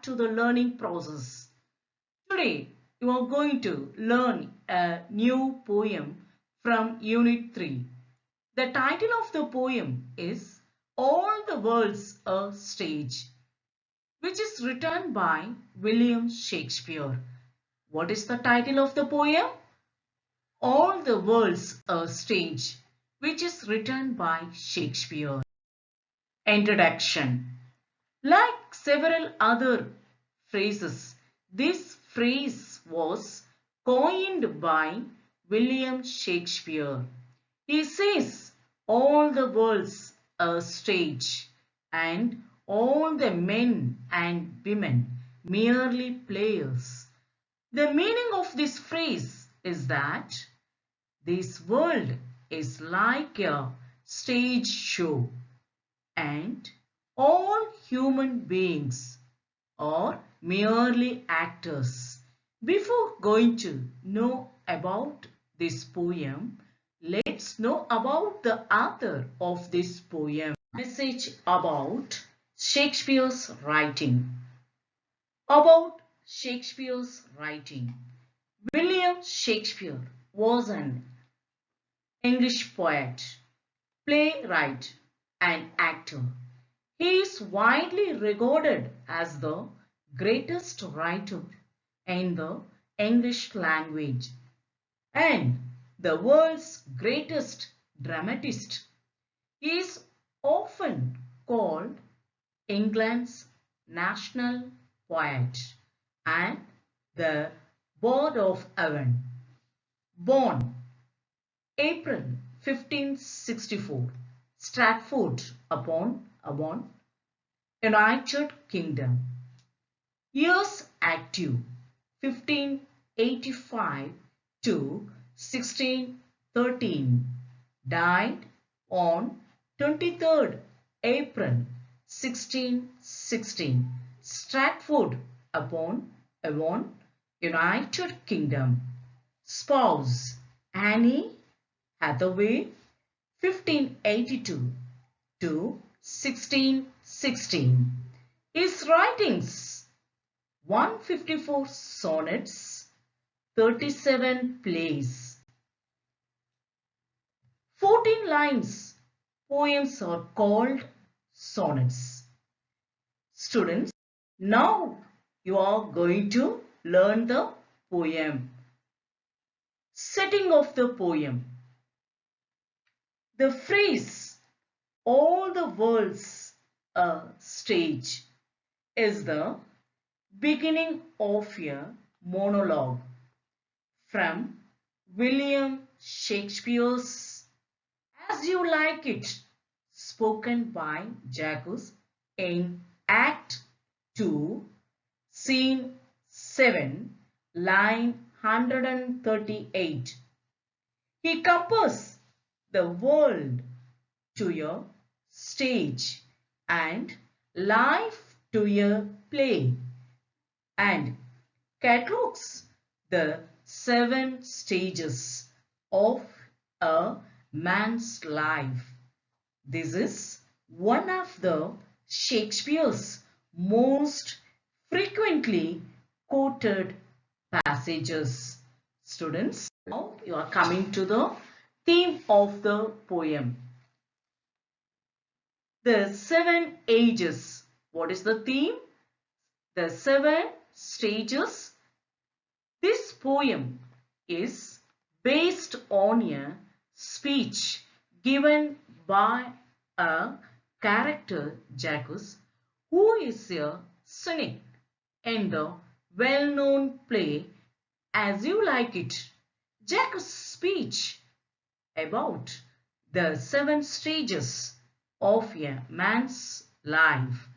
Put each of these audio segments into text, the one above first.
to the learning process. Today, you are going to learn a new poem from Unit 3. The title of the poem is All the World's a Stage, which is written by William Shakespeare. What is the title of the poem? All the World's a Stage, which is written by Shakespeare. Introduction. Like several other phrases, this phrase was coined by William Shakespeare. He says, all the world's a stage, and all the men and women merely players. The meaning of this phrase is that this world is like a stage show, and all human beings are merely actors. Before going to know about this poem, let's know about the author of this poem. Message about Shakespeare's writing. About Shakespeare's writing. William Shakespeare was an English poet, playwright, and actor. He is widely regarded as the greatest writer in the English language and the world's greatest dramatist. He is often called England's national poet and the Bard of Avon. Born April 1564, Stratford upon Avon, United Kingdom. Years active 1585 to 1613. Died on 23rd April 1616. Stratford upon Avon, United Kingdom. Spouse Anne Hathaway 1582 to 1616. His writings 154 sonnets, 37 plays, 14 lines poems are called sonnets. Students, now you are going to learn the poem. Setting of the poem. The phrase all the world's a stage is the beginning of a monologue from William Shakespeare's As You Like It, spoken by Jacques in Act 2, Scene 7, line 138. He compares the world to a stage and life to a play and catalogues the 7 stages of a man's life. This is one of the Shakespeare's most frequently quoted passages. Students, now you are coming to the theme of the poem. The 7 ages. What is the theme? The 7 stages. This poem is based on a speech given by a character, Jacques, who is a cynic in the well-known play As You Like It. Jacques' speech about the 7 stages of a man's life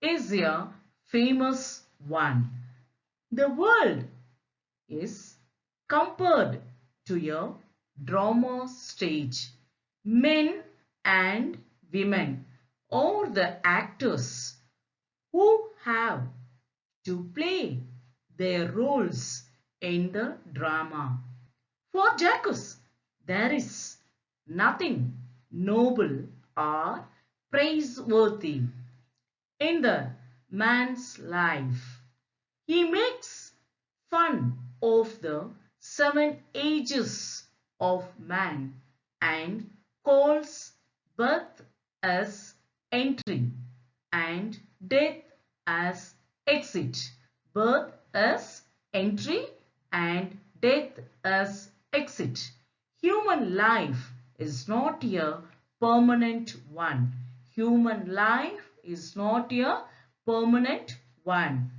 is a famous one. The world is compared to a drama stage. Men and women are the actors who have to play their roles in the drama. For Jacques, there is nothing noble or praiseworthy in the man's life. He makes fun of the 7 ages of man and calls birth as entry and death as exit. Birth as entry and death as exit. Human life is not a permanent one. Human life is not a permanent one.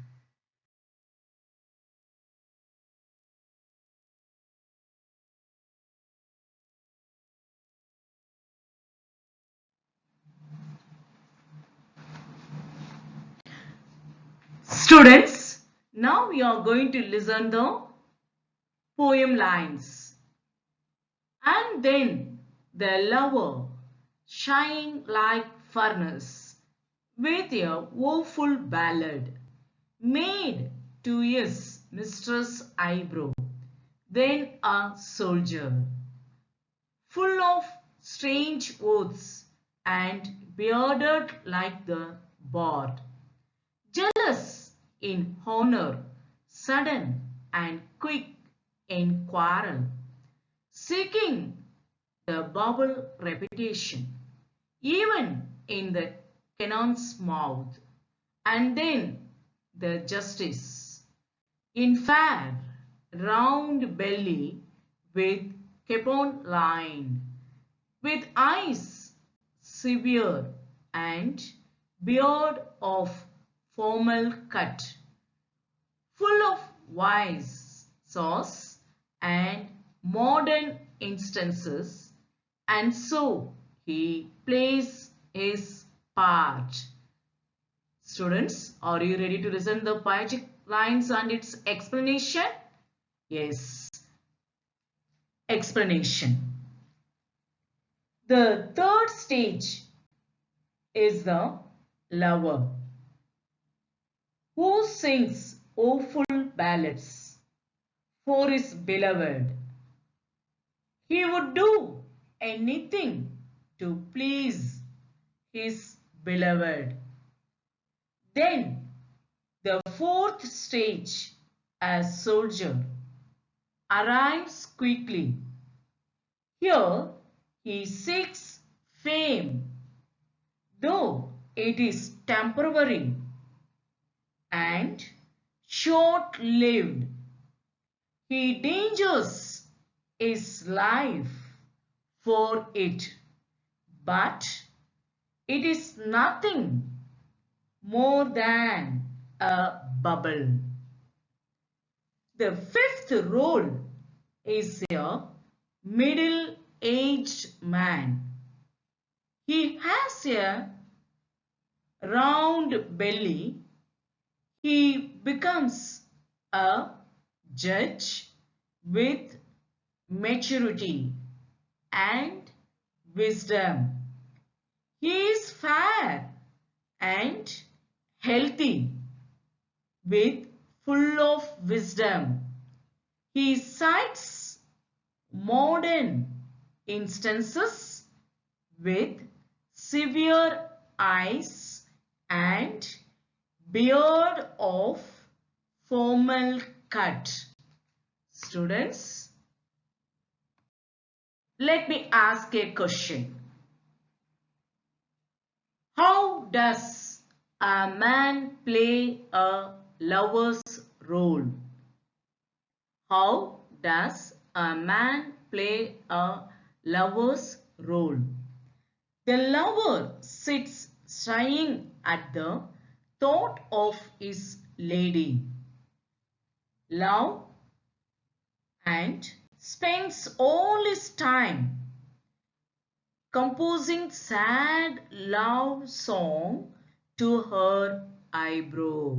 Students, now we are going to listen the poem lines. And then the lover, shine like furnace, with a woeful ballad, made to his mistress' eyebrow, then a soldier, full of strange oaths and bearded like the bard, jealous in honor, sudden and quick in quarrel, seeking the bubble reputation, even in the cannon's mouth, and then the justice, in fair, round belly, with capon line, with eyes severe and beard of formal cut, full of wise sauce and modern instances, and so he plays his part. Students, are you ready to listen the poetic lines and its explanation? Yes, explanation. The third stage is the lover, who sings woeful ballads for his beloved. He would do anything to please his beloved. Then the fourth stage, as soldier, arrives quickly. Here he seeks fame, though it is temporary and short-lived. He dangers his life for it, but it is nothing more than a bubble. The fifth role is a middle-aged man. He has a round belly. He becomes a judge with maturity and wisdom. He is fair and healthy with full of wisdom. He cites modern instances with severe eyes and beard of formal cut. Students, let me ask a question. How does a man play a lover's role? How does a man play a lover's role? The lover sits sighing at the thought of his lady, love, and spends all his time composing sad love song to her eyebrow.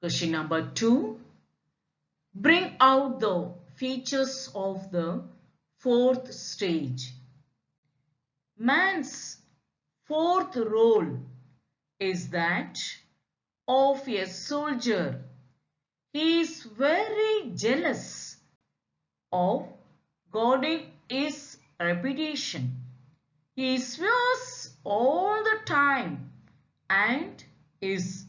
Question number 2. Bring out the features of the fourth stage. Man's fourth role is that of a soldier. He is very jealous of guarding his reputation. He swears all the time and is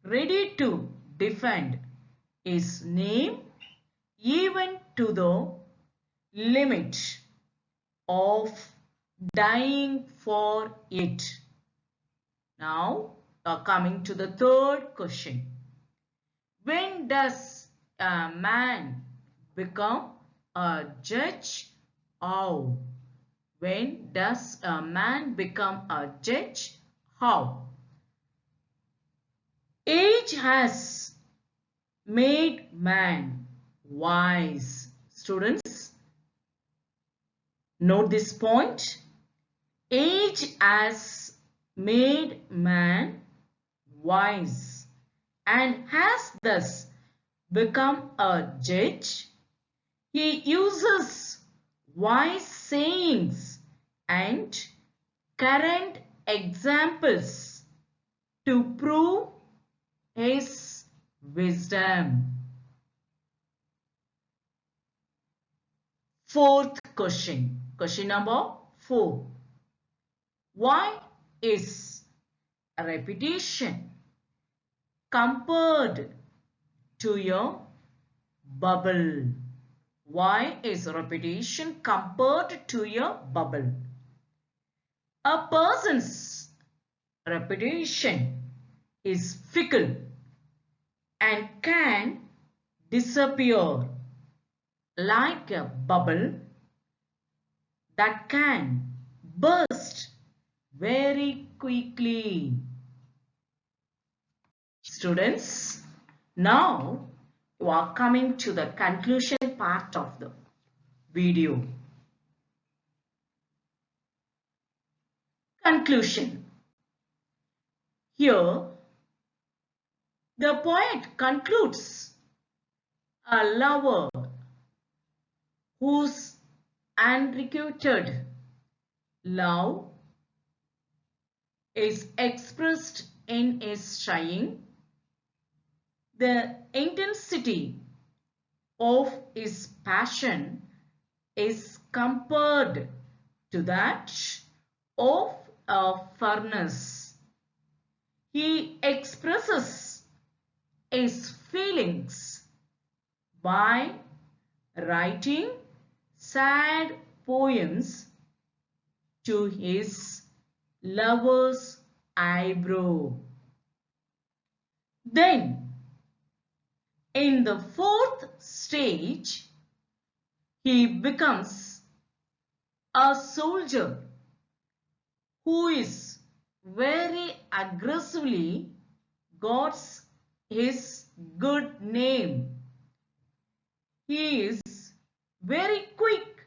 ready to defend his name even to the limit of dying for it. Now, coming to the third question. When does a man become a judge? How? When does a man become a judge? How? Age has made man wise. Students, note this point. Age has made man wise and has thus become a judge. He uses wise sayings and current examples to prove his wisdom. Fourth question. Question number 4. Why is repetition compared to a bubble? Why is repetition compared to a bubble? A person's reputation is fickle and can disappear like a bubble that can burst very quickly. Students, now you are coming to the conclusion part of the video. Conclusion. Here, the poet concludes a lover whose unrequited love is expressed in his sighing. The intensity of his passion is compared to that of a furnace. He expresses his feelings by writing sad poems to his lover's eyebrow. Then, in the fourth stage, he becomes a soldier who is very aggressively guards his good name. He is very quick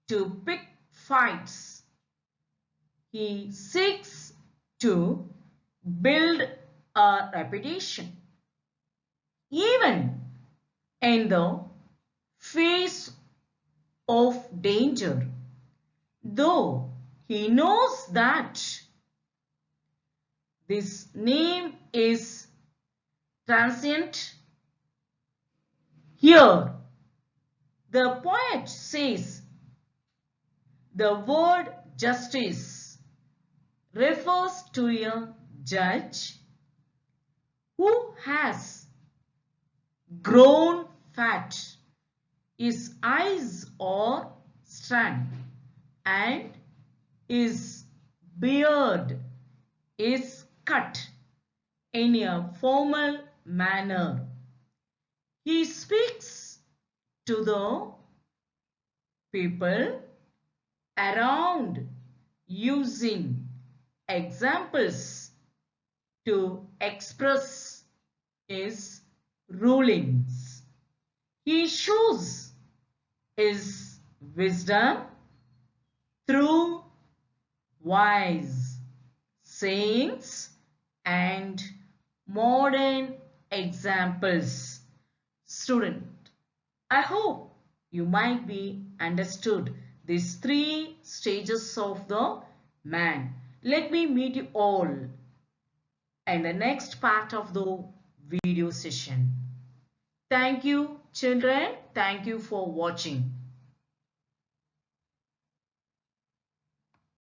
to pick fights. He seeks to build a reputation. Even in the face of danger, though he knows that this name is transient. Here, the poet says the word justice refers to a judge who has grown fat, his eyes are strong, and his beard is cut in a formal manner. He speaks to the people around using examples to express his rulings. He shows his wisdom through wise sayings and modern examples. Student, I hope you might be understood these 3 stages of the man. Let me meet you all in the next part of the video session. Thank you, children. Thank you for watching.